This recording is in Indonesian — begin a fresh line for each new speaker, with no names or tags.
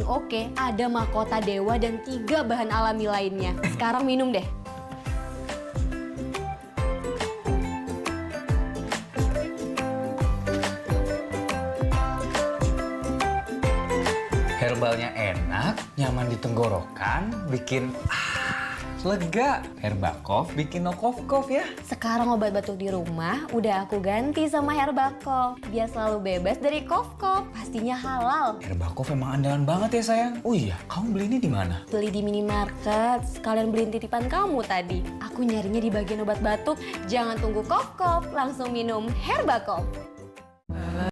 paling oke, ada mahkota dewa dan 3 bahan alami lainnya. Sekarang minum deh.
Herbalnya enak, nyaman di tenggorokan, bikin lega. Herbakov bikin no cough ya.
Sekarang obat batuk di rumah udah aku ganti sama Herbakov. Biar selalu bebas dari cough. Pastinya halal.
Herbakov emang andalan banget ya sayang. Oh iya, kamu beli ini di mana?
Beli di minimarket, sekalian beliin titipan kamu tadi. Aku nyarinya di bagian obat batuk. Jangan tunggu cough, langsung minum Herbakov.